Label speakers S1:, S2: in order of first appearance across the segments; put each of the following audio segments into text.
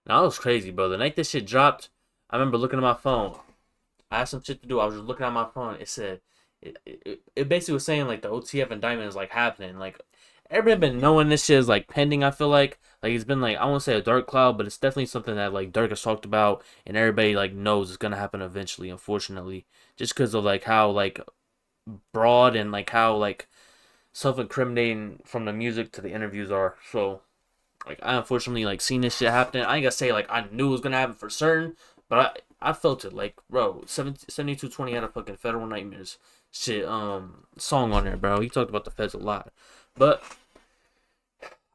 S1: Now, that was crazy, bro. The night this shit dropped, I remember looking at my phone. I had some shit to do. I was just looking at my phone. It said, it basically was saying like the OTF indictment is like happening. Like everybody been knowing this shit is like pending. I feel like it's been like I won't say a dark cloud, but it's definitely something that like Durk has talked about, and everybody like knows it's gonna happen eventually. Unfortunately, just because of like how like broad and like how like self-incriminating from the music to the interviews are. So like I unfortunately like seen this shit happen. I ain't gonna say like I knew it was gonna happen for certain, but I felt it. Like bro, 7220 had a fucking Federal Nightmares shit song on there, bro. He talked about the feds a lot, but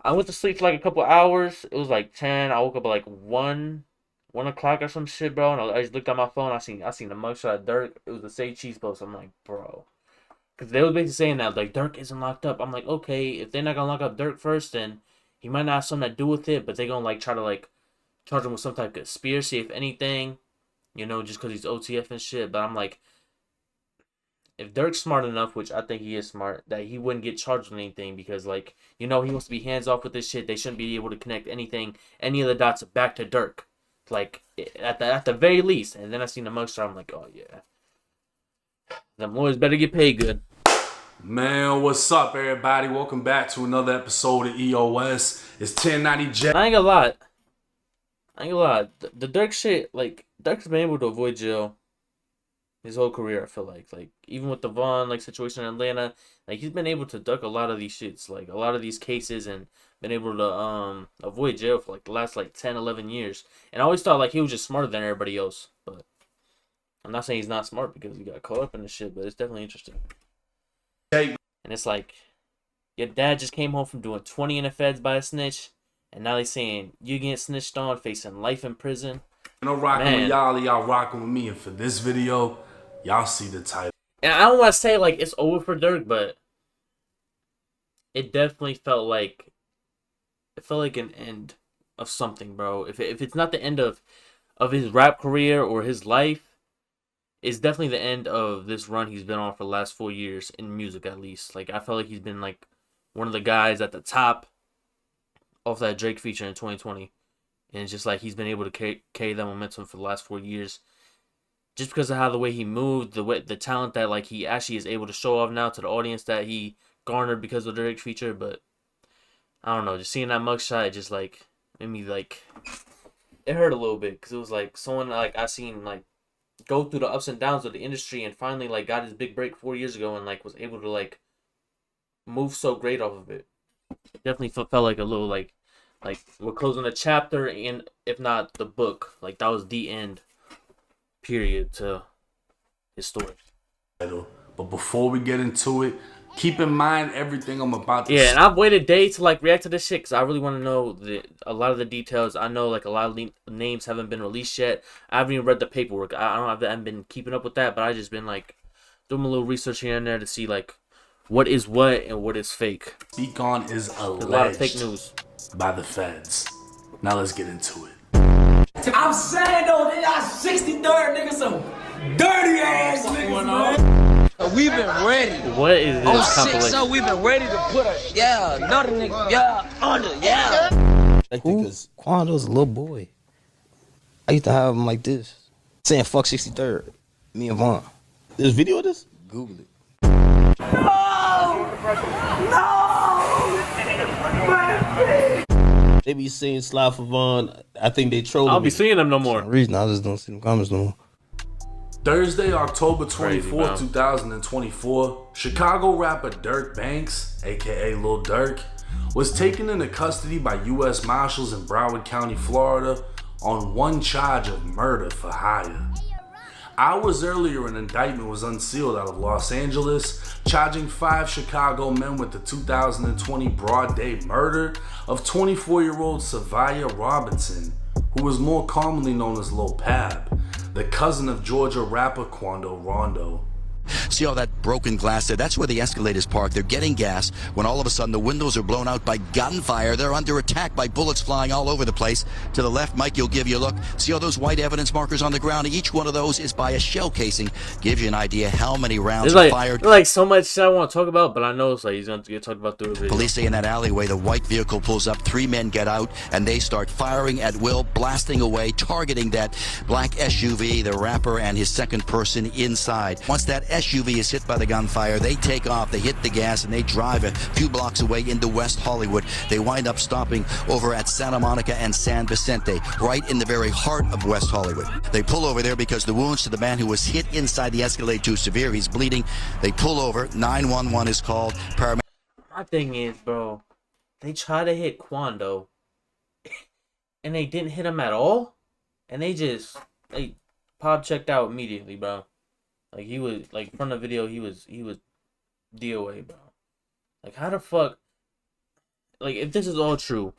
S1: I went to sleep for like a couple hours. It was like 10. I woke up at like 1 o'clock or some shit, bro. And I just looked at my phone. I seen the mugshot of Durk. It was the Say Cheese post. I'm like, bro. Because they was basically saying that, like, Durk isn't locked up. I'm like, okay, if they're not going to lock up Durk first, then he might not have something to do with it. But they're going to, like, try to, like, charge him with some type of conspiracy, if anything. You know, just because he's OTF and shit. But I'm like, if Dirk's smart enough, which I think he is smart, that he wouldn't get charged with anything because, like, you know, he wants to be hands off with this shit. They shouldn't be able to connect anything, any of the dots back to Dirk, like at the very least. And then I seen the mugshot. I'm like, oh yeah, them lawyers better get paid good.
S2: Man, what's up, everybody? Welcome back to another episode of EOS. It's 1090 J.
S1: I ain't gonna lie. The Dirk shit, like Dirk's been able to avoid jail his whole career. I feel like even with the Vaughn like situation in Atlanta, like he's been able to duck a lot of these shits, like a lot of these cases, and been able to avoid jail for like the last like 10, 11 years. And I always thought like he was just smarter than everybody else, but I'm not saying he's not smart because he got caught up in this shit, but it's definitely interesting.
S2: Hey.
S1: And it's like your dad just came home from doing 20 in the feds by a snitch, and now they saying you getting snitched on, facing life in prison.
S2: I'm rocking with y'all rocking with me, and for this video, y'all see the title.
S1: And I don't want to say like it's over for Durk, but it definitely felt like an end of something, bro. If it's not the end of his rap career or his life, it's definitely the end of this run he's been on for the last 4 years in music, at least. Like I felt like he's been like one of the guys at the top of that Drake feature in 2020, and it's just like he's been able to carry that momentum for the last 4 years, just because of how the way he moved, the talent that like he actually is able to show off now to the audience that he garnered because of the Drake feature. But I don't know, just seeing that mugshot, it just like made me like it hurt a little bit because it was like someone like I seen like go through the ups and downs of the industry and finally like got his big break 4 years ago and like was able to like move so great off of it. It definitely felt like a little like we're closing a chapter, and if not the book, like that was the end period to his story.
S2: But before we get into it, keep in mind everything I'm about to
S1: say. And I've waited days to like react to this shit because I really want to know a lot of the details. I know like a lot of names haven't been released yet. I haven't even read the paperwork. I haven't been keeping up with that, but I just been like doing a little research here and there to see like what is what and what is fake.
S2: Speak on is alleged.
S1: There's a lot of fake news
S2: by the feds. Now let's get into it.
S3: I'm saying though, they got 63rd niggas, some dirty ass niggas, man.
S4: We've been ready.
S1: What is this compilation?
S4: So we've been ready to put another nigga, under,
S5: Because Quando's a little boy. I used to have him like this, saying fuck 63rd, me and Vaughn. There's video of this? Google it. They be saying slide for Vaughn. I think they trolling.
S1: I'll be seeing them no more.
S5: For some reason, I just don't see them comments no more.
S2: Thursday, October 24th, 2024, Chicago rapper Durk Banks, aka Lil Durk, was taken into custody by U.S. Marshals in Broward County, Florida, on one charge of murder for hire. Hours earlier, an indictment was unsealed out of Los Angeles, charging 5 Chicago men with the 2020 broad day murder of 24-year-old Savia Robinson, who was more commonly known as Lil Pab, the cousin of Georgia rapper Quando Rondo.
S6: See all that broken glass there? That's where the Escalade's parked. They're getting gas when all of a sudden the windows are blown out by gunfire. They're under attack by bullets flying all over the place. To the left, Mike, you'll give you a look. See all those white evidence markers on the ground? Each one of those is by a shell casing. Gives you an idea how many rounds are fired.
S1: There's like so much shit I want to talk about, but I know it's like he's going to get talked about through the video.
S6: Police say in that alleyway, the white vehicle pulls up, 3 men get out, and they start firing at will, blasting away, targeting that black SUV, the rapper, and his second person inside. Once that SUV is hit by the gunfire, they take off, they hit the gas, and they drive a few blocks away into West Hollywood. They wind up stopping over at Santa Monica and San Vicente, right in the very heart of West Hollywood. They pull over there because the wounds to the man who was hit inside the Escalade too severe. He's bleeding. They pull over. 911 is called.
S1: My thing is, bro, they try to hit Quando, and they didn't hit him at all, and they pop checked out immediately, bro. Like, he was, like, from the video, he was DOA, bro. Like, how the fuck, like, if this is all true,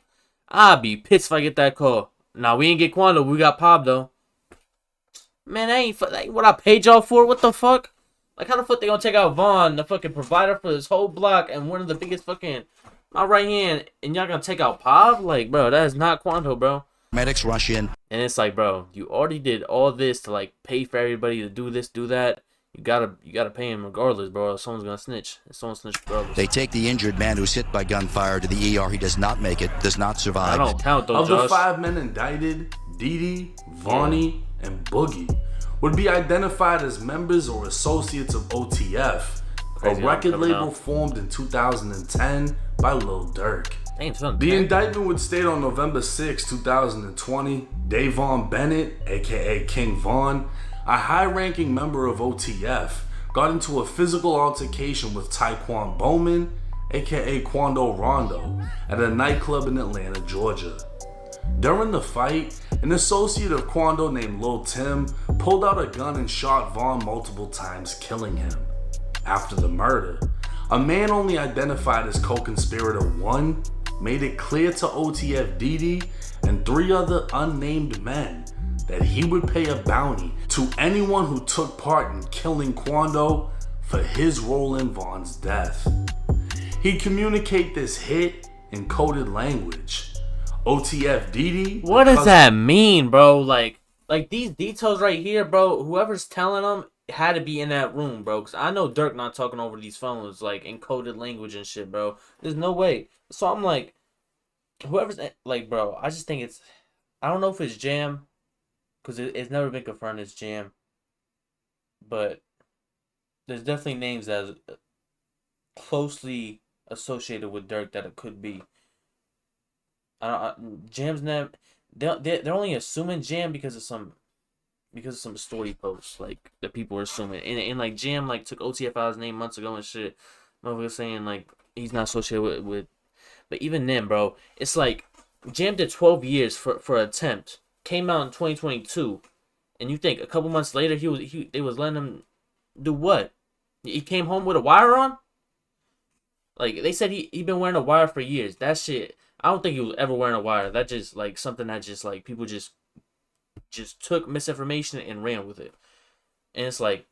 S1: I'd be pissed if I get that call. Nah, we ain't get Quando, we got Pop, though. Man, that ain't what I paid y'all for, what the fuck? Like, how the fuck they gonna take out Vaughn, the fucking provider for this whole block, and one of the biggest fucking, my right hand, and y'all gonna take out Pop? Like, bro, that is not Quando, bro.
S6: Medics rush in.
S1: And it's like, bro, you already did all this to, like, pay for everybody to do this, do that. You gotta pay him regardless, bro. Someone's gonna snitch. Someone snitch regardless.
S6: They take the injured man who's hit by gunfire to the ER. He does not make it, does not survive.
S1: I don't count though,
S2: Of
S1: Josh.
S2: the 5 men indicted, Didi, Vonnie, and Boogie would be identified as members or associates of OTF, a record label formed in 2010 by Lil Durk. The indictment would state on November 6, 2020, Davon Bennett, aka King Von, a high-ranking member of OTF, got into a physical altercation with Taekwon Bowman, aka Quando Rondo, at a nightclub in Atlanta, Georgia. During the fight, an associate of Quando named Lil Tim pulled out a gun and shot Vaughn multiple times, killing him. After the murder, a man only identified as co-conspirator 1 made it clear to OTF Didi and 3 other unnamed men that he would pay a bounty to anyone who took part in killing Quando for his role in Vaughn's death. He'd communicate this hit in coded language. OTF Didi.
S1: What does that mean, bro? Like these details right here, bro. Whoever's telling them had to be in that room, bro. Cause I know Durk not talking over these phones, like in coded language and shit, bro. There's no way. So I'm like, whoever's like, bro. I just think I don't know if it's Jam, cause it's never been confirmed it's Jam. But there's definitely names that are closely associated with Durk that it could be. Jam's name. They're only assuming Jam because of some story posts like that people are assuming, and like Jam like took OTF out his name months ago and shit. Motherfuckers saying like he's not associated with, but even then, bro, it's like Jam did 12 years for attempt, came out in 2022, and you think a couple months later they was letting him do what? He came home with a wire on. Like they said he been wearing a wire for years. That shit. I don't think he was ever wearing a wire. That just like something that just like people just took misinformation and ran with it. And it's like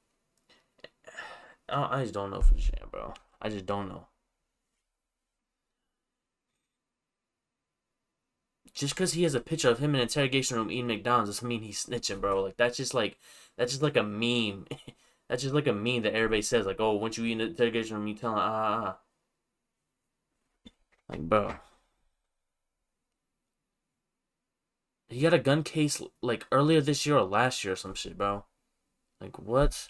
S1: I just don't know for sure, bro. I just don't know. Just because he has a picture of him in an interrogation room eating McDonald's doesn't mean he's snitching, bro. Like that's just like a meme. That's just like a meme that everybody says, like, oh, once you eat in the interrogation room, you tell him, Like, bro. He got a gun case, like, earlier this year or last year or some shit, bro. Like, what?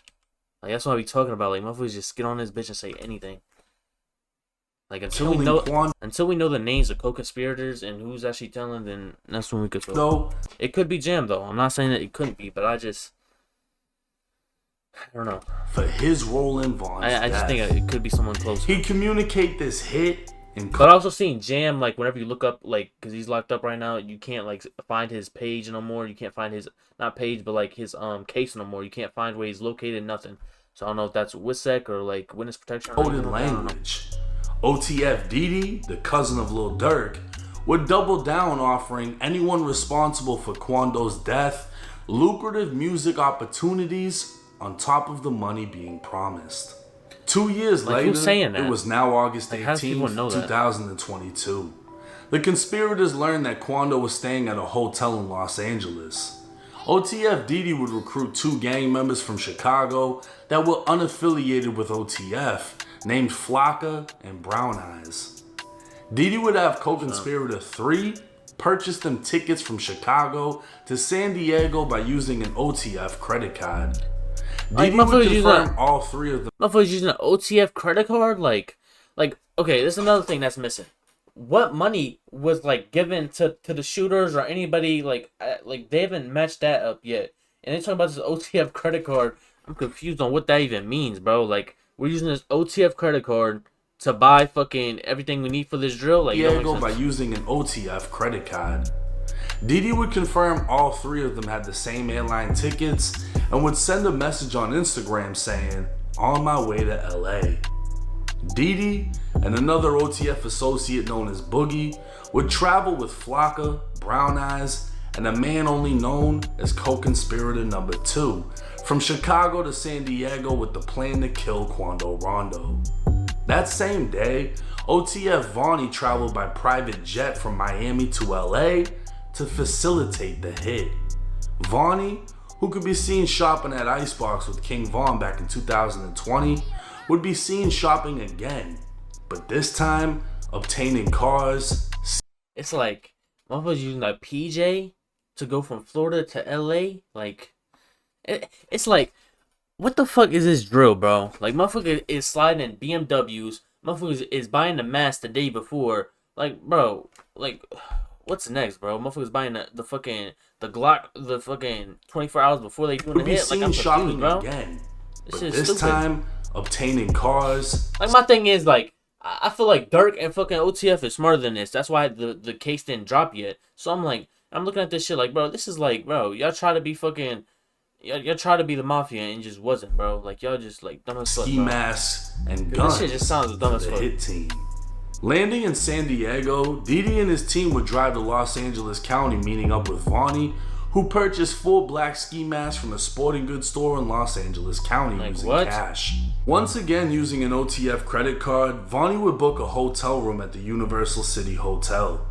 S1: Like, that's what I be talking about. Like, motherfuckers just get on this bitch and say anything. Like, until we know the names of co-conspirators and who's actually telling, then that's when we could talk. It could be Jam, though. I'm not saying that it couldn't be, but I don't know.
S2: For his role in Vaughn's
S1: I just think it could be someone close.
S2: He'd communicate this hit.
S1: But I also seen Jam, like, whenever you look up, like, because he's locked up right now, you can't, like, find his page no more. You can't find his, not page, but, like, his case no more. You can't find where he's located, nothing. So I don't know if that's WISEC or, like, witness protection.
S2: Coded language. OTF Didi, the cousin of Lil Durk, would double down offering anyone responsible for Quando's death lucrative music opportunities on top of the money being promised. 2 years
S1: Like, who's
S2: later,
S1: saying that?
S2: it was now August
S1: Like, how do people
S2: 18th,
S1: know that?
S2: 2022. The conspirators learned that Quando was staying at a hotel in Los Angeles. OTF Didi would recruit 2 gang members from Chicago that were unaffiliated with OTF, named Flocka and Brown Eyes. Didi would have co-conspirator 3 purchase them tickets from Chicago to San Diego by using an OTF credit card.
S1: Like,
S2: Didi would
S1: motherfuckers
S2: confirm all 3 of them.
S1: Motherfuckers using an OTF credit card? Like, okay, there's another thing that's missing. What money was, like, given to the shooters or anybody, like they haven't matched that up yet. And they talking about this OTF credit card. I'm confused on what that even means, bro. Like, we're using this OTF credit card to buy fucking everything we need for this drill. Like,
S2: Diego by using an OTF credit card. Didi would confirm all 3 of them had the same airline tickets and would send a message on Instagram saying, "On my way to LA." Didi and another OTF associate known as Boogie would travel with Flocka, Brown Eyes, and a man only known as co-conspirator number 2 from Chicago to San Diego with the plan to kill Quando Rondo. That same day, OTF Vonnie traveled by private jet from Miami to LA to facilitate the hit. Vonnie, who could be seen shopping at Icebox with King Von back in 2020, would be seen shopping again, but this time obtaining cars.
S1: It's like, motherfuckers using a PJ to go from Florida to LA? Like, it's like, what the fuck is this drill, bro? Like, motherfucker is sliding in BMWs. Motherfucker is buying the mask the day before. Like, bro, like, what's next, bro? Motherfuckers buying the fucking, the Glock, the fucking 24 hours before they doing the hit. Like, I'm confused, bro.
S2: Again,
S1: This
S2: but
S1: is
S2: this
S1: stupid.
S2: time obtaining cars.
S1: Like, my thing is, like, I feel like Durk and fucking OTF is smarter than this. That's why the case didn't drop yet. So I'm like, I'm looking at this shit like, bro, this is like, bro, y'all try to be fucking, y'all try to be the mafia and it just wasn't, bro. Like, y'all just, like, dumb as fuck,
S2: Ski
S1: bro.
S2: masks and guns.
S1: This shit just sounds dumb as
S2: for the
S1: fuck.
S2: hit team. Landing in San Diego, Didi and his team would drive to Los Angeles County, meeting up with Vonnie, who purchased full black ski masks from a sporting goods store in Los Angeles County
S1: Like,
S2: using
S1: what?
S2: cash. Once again, using an OTF credit card, Vonnie would book a hotel room at the Universal City Hotel.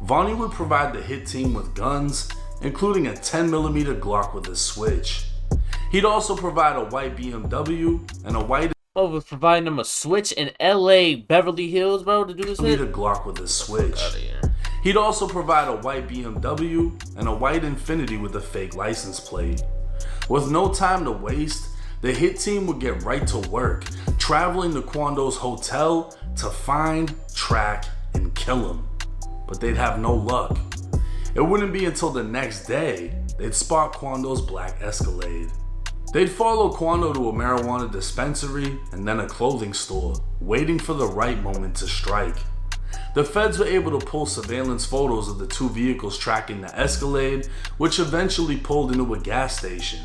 S2: Vonnie would provide the hit team with guns, including a 10mm Glock with a switch. He'd also provide a white BMW and a white
S1: Was providing them a switch in LA, Beverly Hills, bro, to do this shit?
S2: Glock with a switch.
S1: Outta here.
S2: He'd also provide a white BMW and a white Infiniti with a fake license plate. With no time to waste, the hit team would get right to work, traveling to Quando's hotel to find, track, and kill him. But they'd have no luck. It wouldn't be until the next day they'd spot Quando's black Escalade. They'd follow Quando to a marijuana dispensary and then a clothing store, waiting for the right moment to strike. The feds were able to pull surveillance photos of the 2 vehicles tracking the Escalade, which eventually pulled into a gas station.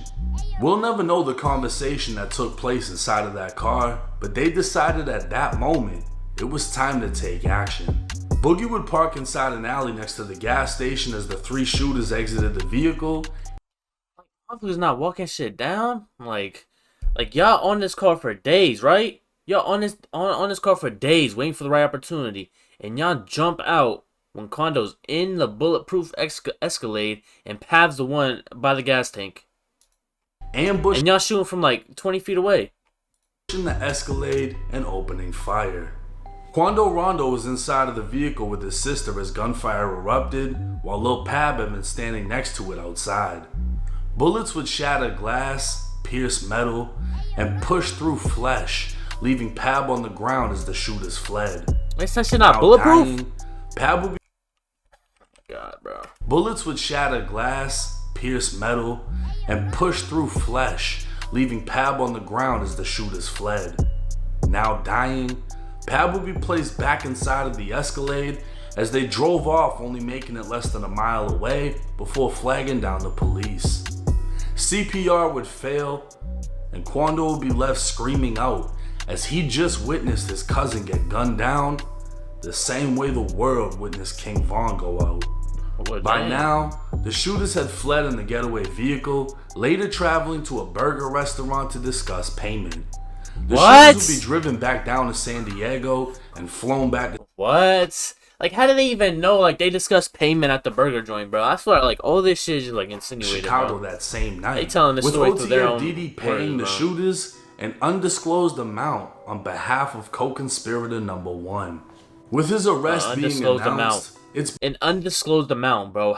S2: We'll never know the conversation that took place inside of that car, but they decided at that moment it was time to take action. Boogie would park inside an alley next to the gas station as the 3 shooters exited the vehicle.
S1: Motherfuckers not walking shit down? Like y'all on this car for days, right? Y'all on this car for days waiting for the right opportunity. And y'all jump out when Quando's in the bulletproof Escalade and Pav's the one by the gas tank.
S2: Ambushing
S1: And y'all shooting from like 20 feet away.
S2: the Escalade and opening fire. Quando Rondo was inside of the vehicle with his sister as gunfire erupted, while Lil Pab had been standing next to it outside. Bullets would shatter glass, pierce metal, and push through flesh, leaving Pab on the ground as the shooters fled.
S1: Is that shit not
S2: Now
S1: bulletproof?
S2: dying, Pab would be
S1: God, bro.
S2: Bullets would shatter glass, pierce metal, and push through flesh, leaving Pab on the ground as the shooters fled. Now dying, Pab would be placed back inside of the Escalade as they drove off, only making it less than a mile away before flagging down the police. CPR would fail, and Quando would be left screaming out as he just witnessed his cousin get gunned down the same way the world witnessed King Von go out.
S1: What,
S2: By
S1: damn.
S2: now, the The shooters had fled in the getaway vehicle, later traveling to a burger restaurant to discuss payment. The shooters would be driven back down to San Diego and flown back to...
S1: What? Like, how do they even know? Like, they discussed payment at the burger joint, bro. I swear, like, all this shit is, like, insinuated,
S2: Chicago
S1: bro.
S2: that same night.
S1: They telling the story through their own
S2: OTF paying the
S1: words,
S2: shooters an undisclosed amount on behalf of co-conspirator number 1. With his arrest being announced, it's
S1: an undisclosed amount, bro.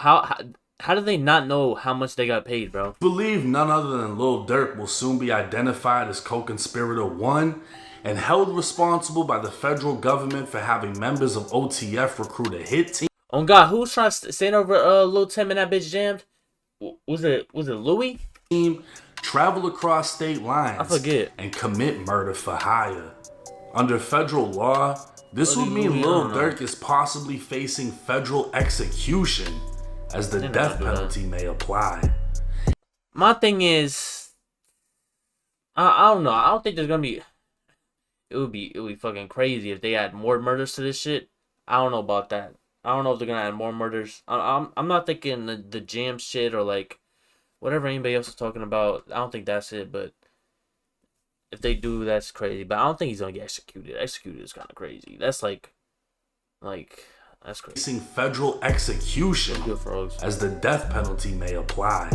S1: How do they not know how much they got paid, bro?
S2: believed none other than Lil Durk will soon be identified as co-conspirator 1 and held responsible by the federal government for having members of OTF recruit a hit team.
S1: Oh God, who was trying to stand over Lil Tim and that bitch jammed? Was it Louis?
S2: Travel across state lines
S1: I forget.
S2: and commit murder for hire. Under federal law, this would mean Lil Durk is possibly facing federal execution, as the death penalty may apply.
S1: My thing is, I don't know. I don't think there's gonna be. It would be fucking crazy if they add more murders to this shit. I don't know about that. I don't know if they're gonna add more murders. I'm not thinking the jam shit or like whatever anybody else is talking about. I don't think that's it. But if they do, that's crazy. But I don't think he's gonna get executed. Executed is kind of crazy. That's like that's crazy.
S2: Facing federal execution, as the death penalty may apply.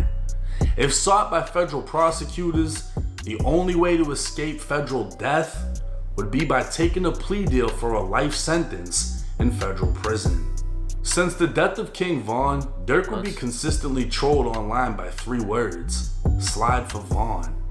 S2: If sought by federal prosecutors, the only way to escape federal death would be by taking a plea deal for a life sentence in federal prison. Since the death of King Von, Durk would be consistently trolled online by 3 words: slide for Von.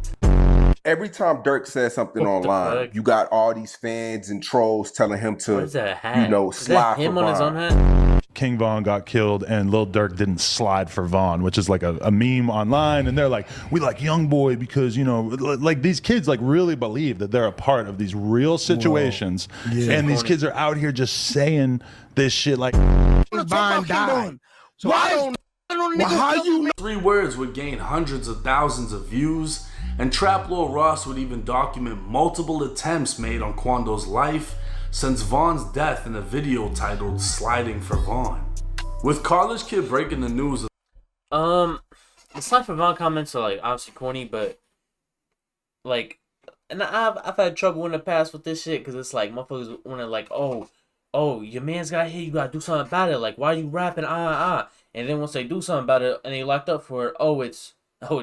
S7: Every time Durk says something online, you got all these fans and trolls telling him to,
S1: what is that hat?
S7: you know,
S1: is
S7: slide
S1: that him
S7: for
S1: on
S7: Von.
S1: his own hat?
S8: King Von got killed and Lil Durk didn't slide for Von, which is like a meme online. And they're like, we like Young Boy because, you know, like these kids like really believe that they're a part of these real situations. And these kids are out here just saying this shit like,
S7: Von died. So I don't know how you
S2: 3 words would gain hundreds of thousands of views, and Trap Lord Ross would even document multiple attempts made on Quando's life since Von's death in a video titled Sliding for Von. With College Kid breaking the news of
S1: the Slide for Von comments are like obviously corny, but like, and I've had trouble in the past with this shit because it's like motherfuckers want to like, oh, your man's got hit, you gotta do something about it. Like, why are you rapping? And then once they do something about it and they locked up for it, it's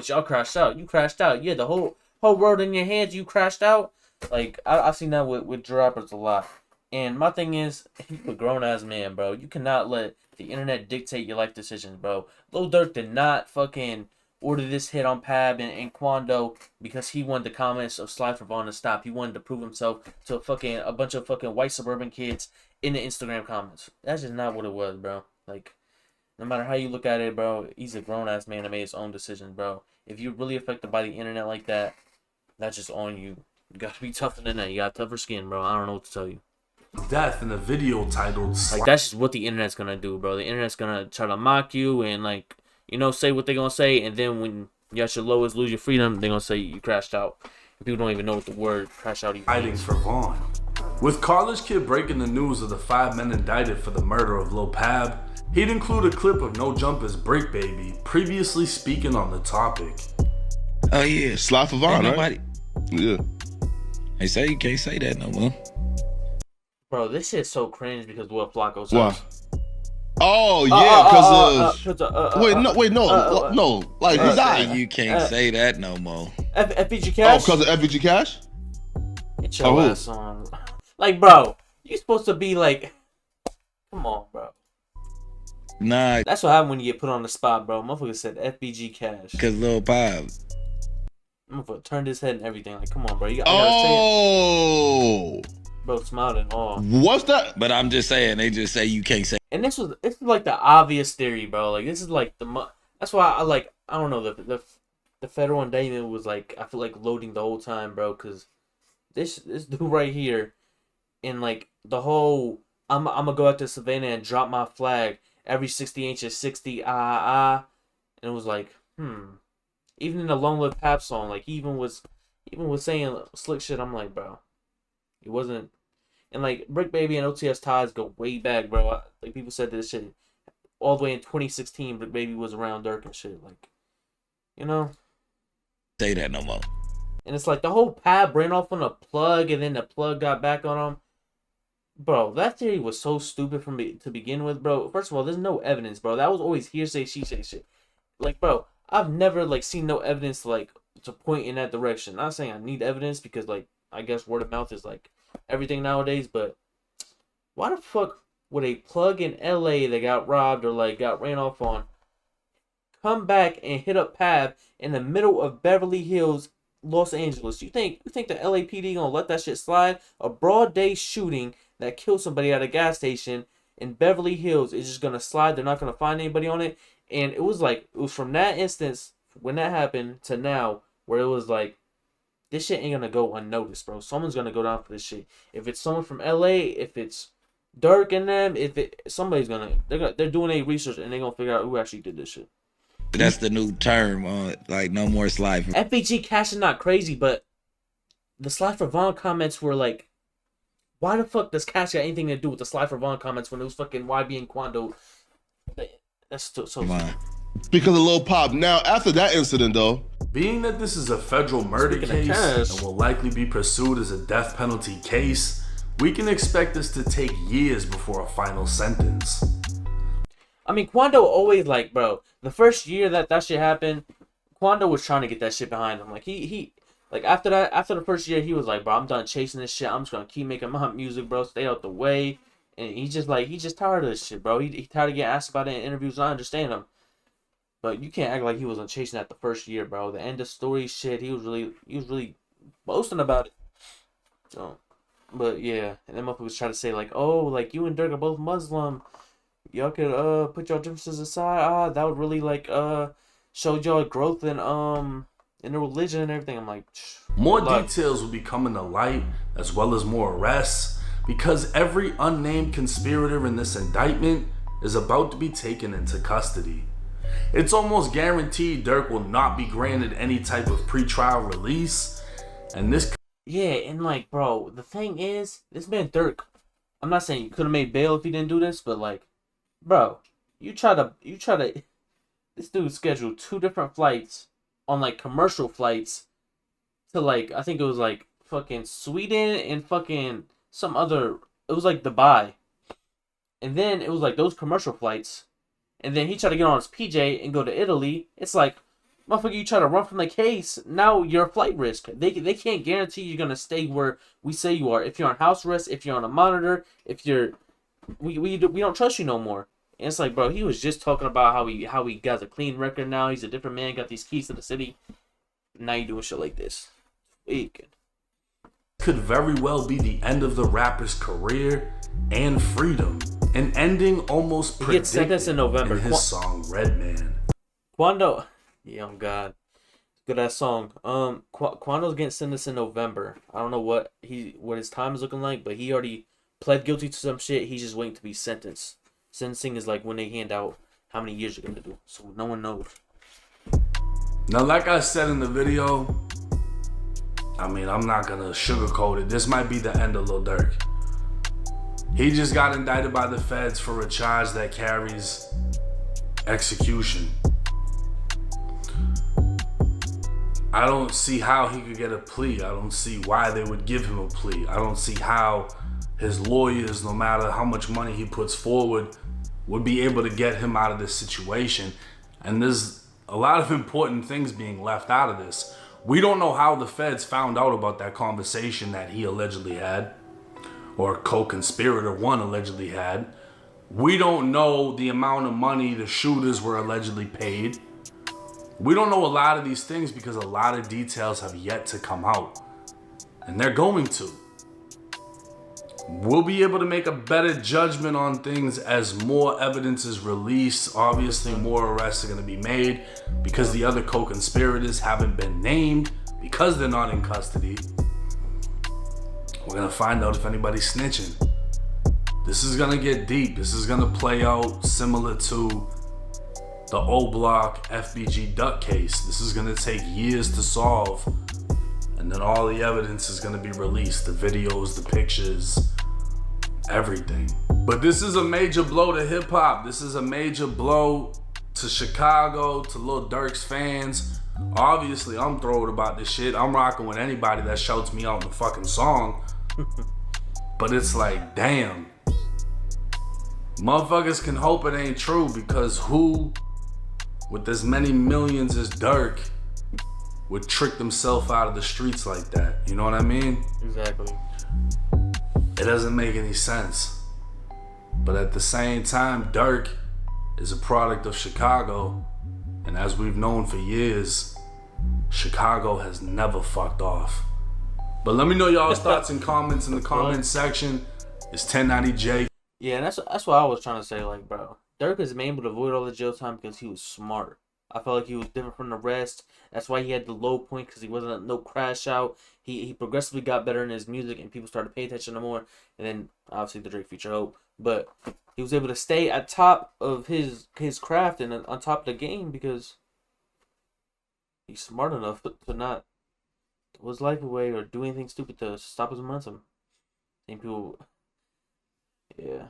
S1: y'all crashed out. You crashed out. Yeah, the whole world in your hands. You crashed out. Like I've seen that with rappers a lot. And my thing is, you a grown ass man, bro. You cannot let the internet dictate your life decisions, bro. Lil Durk did not fucking order this hit on Pab and Quando because he wanted the comments of Slide for Von to stop. He wanted to prove himself to a bunch of fucking white suburban kids in the Instagram comments. That's just not what it was, bro. Like, no matter how you look at it, bro, he's a grown-ass man that made his own decisions, bro. If you're really affected by the internet like that, that's just on you. You gotta be tougher than that. You got tougher skin, bro. I don't know what to tell you.
S2: death in a video titled
S1: Like, that's just what the internet's gonna do, bro. The internet's gonna try to mock you and, like, you know, say what they're gonna say, and then when you're at your lowest, lose your freedom, they're gonna say you crashed out. And people don't even know what the word crash out even means.
S2: for Vaughn. With College Kid breaking the news of the 5 men indicted for the murder of Lil Pab, he'd include a clip of No Jumper's Brick Baby previously speaking on the topic.
S9: Oh yeah,
S10: Slide for Vaughn,
S9: ain't
S10: right?
S9: nobody.
S10: Yeah.
S9: They say you can't say that no more.
S1: Bro, this shit's so cringe because of what Flacco says.
S10: Why? Oh yeah, because no. Like he died.
S9: You can't say that no more.
S1: FBG
S10: Oh,
S1: Cash?
S10: because of FVG Cash?
S1: Get your ass on. Like, bro, you supposed to be like, come on, bro.
S9: Nah,
S1: That's what happened when you get put on the spot, bro. Motherfucker said FBG Cash.
S9: cause Lil Pab.
S1: Motherfucker turned his head and everything. Like, come on, bro. You gotta say it. Bro, smiled and all.
S10: What's that?
S9: But I'm just saying, they just say you can't say.
S1: And this is like the obvious theory, bro. Like, this is like that's why I don't know, the federal indictment was like, I feel like loading the whole time, bro, because this dude right here, and like the whole I'm gonna go out to Savannah and drop my flag every 60 inches, 60 and it was like, even in the Long Live Pap song, like he even was saying slick shit. I'm like, bro, it wasn't. And like Brick Baby and OTS ties go way back, bro. Like people said this shit all the way in 2016, but baby was around Durk and shit. Like, you know?
S9: Say that no more.
S1: And it's like the whole pad ran off on a plug, and then the plug got back on him. Bro, that theory was so stupid from to begin with, bro. First of all, there's no evidence, bro. That was always hearsay, she say shit. Like, bro, I've never like seen no evidence to point in that direction. Not saying I need evidence because like I guess word of mouth is like everything nowadays, but why the fuck would a plug in LA that got robbed or like got ran off on come back and hit up Pav in the middle of Beverly Hills, Los Angeles? You think the LAPD gonna let that shit slide? A broad day shooting that killed somebody at a gas station in Beverly Hills is just gonna slide. They're not gonna find anybody on it. And it was from that instance when that happened to now where it was like, this shit ain't gonna go unnoticed, bro. Someone's gonna go down for this shit. If it's someone from LA, if it's Durk and them, somebody's gonna they're doing a research and they're gonna figure out who actually did this shit.
S9: That's the new term on like no more slide.
S1: FBG Cash is not crazy, but the Slide for Vaughn comments were like, why the fuck does Cash got anything to do with the Slide for Vaughn comments when it was fucking YB and Quando? That's so
S10: because of Lil Pop. Now, after that incident, though,
S2: being that this is a federal murder case and will likely be pursued as a death penalty case, we can expect this to take years before a final sentence.
S1: I mean, Quando always like, bro, the first year that shit happened, Quando was trying to get that shit behind him. Like he like after the first year, he was like, bro, I'm done chasing this shit. I'm just gonna keep making my music, bro. Stay out the way. And he's just tired of this shit, bro. He tired of getting asked about it in interviews. I understand him, but you can't act like he wasn't chasing that the first year, bro. The end of story shit. He was really boasting about it. So, but yeah, and then motherfuckers try to say like, oh, like you and Durk are both Muslim. Y'all could put your differences aside. That would really like show y'all growth in the religion and everything. I'm like,
S2: more details will be coming to light as well as more arrests, because every unnamed conspirator in this indictment is about to be taken into custody. It's almost guaranteed Durk will not be granted any type of pretrial release, and this...
S1: Yeah, and like, bro, the thing is, this man Durk, I'm not saying you could have made bail if he didn't do this, but like, bro, you try to, this dude scheduled 2 different flights on like commercial flights to like, I think it was like fucking Sweden and fucking some other, it was like Dubai. And then it was like those commercial flights. And then he tried to get on his PJ and go to Italy. It's like, motherfucker, you try to run from the case, now you're a flight risk. They can't guarantee you're going to stay where we say you are. If you're on house arrest, if you're on a monitor, if you're, we don't trust you no more. And it's like, bro, he was just talking about how he got a clean record now. He's a different man, got these keys to the city. Now you doing shit like this.
S2: Could very well be the end of the rapper's career and freedom, and ending almost predicted. He gets sentenced in November. In his song Redman.
S1: Quando, yeah, oh god, good ass song. Quando's getting sentenced in November. I don't know what his time is looking like, but he already pled guilty to some shit. He's just waiting to be sentenced. Sentencing is like when they hand out how many years you're gonna do, so no one knows.
S2: Now, like I said in the video, I mean, I'm not gonna sugarcoat it. This might be the end of Lil Durk. He just got indicted by the feds for a charge that carries execution. I don't see how he could get a plea. I don't see why they would give him a plea. I don't see how his lawyers, no matter how much money he puts forward, would be able to get him out of this situation. And there's a lot of important things being left out of this. We don't know how the feds found out about that conversation that he allegedly had, or co-conspirator one allegedly had. We don't know the amount of money the shooters were allegedly paid. We don't know a lot of these things because a lot of details have yet to come out, and they're going to. We'll be able to make a better judgment on things as more evidence is released. Obviously, more arrests are going to be made because the other co-conspirators haven't been named because they're not in custody. We're going to find out if anybody's snitching. This is going to get deep. This is going to play out similar to the O Block FBG Duck case. This is going to take years to solve. And then all the evidence is going to be released. The videos, the pictures, everything. But this is a major blow to hip hop. This is a major blow to Chicago, to Lil Durk's fans. Obviously, I'm thrilled about this shit. I'm rocking with anybody that shouts me out in the fucking song. But it's like, damn. Motherfuckers can hope it ain't true, because who, with as many millions as Durk, would trick themselves out of the streets like that? You know what I mean?
S1: Exactly.
S2: It doesn't make any sense. But at the same time, Durk is a product of Chicago. And as we've known for years, Chicago has never fucked off. But let me know y'all's thoughts and comments in the comment section. It's 1090J.
S1: Yeah, and that's what I was trying to say. Like, bro, Durk is able to avoid all the jail time because he was smart. I felt like he was different from the rest. That's why he had the low point, because he wasn't no crash out. He progressively got better in his music, and people started paying attention to more. And then obviously the Drake feature Hope, but he was able to stay at top of his craft and on top of the game because he's smart enough to not throw his life away or do anything stupid to stop his momentum. And people, yeah,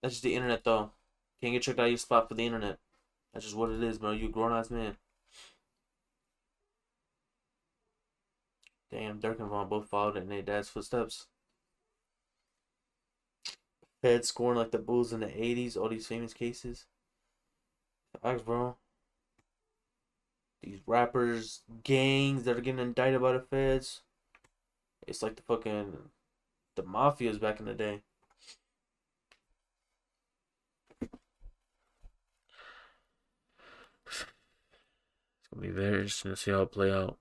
S1: that's just the internet though. Can't get tricked out of your spot for the internet. That's just what it is, bro. You a grown-ass man. Damn, Durk and Vaughn both followed in their dad's footsteps. Fed scoring like the Bulls in the 80s. All these famous cases. Facts, bro. These rappers, gangs that are getting indicted by the feds. It's like the mafias back in the day. It's gonna be very interesting to see how it play out.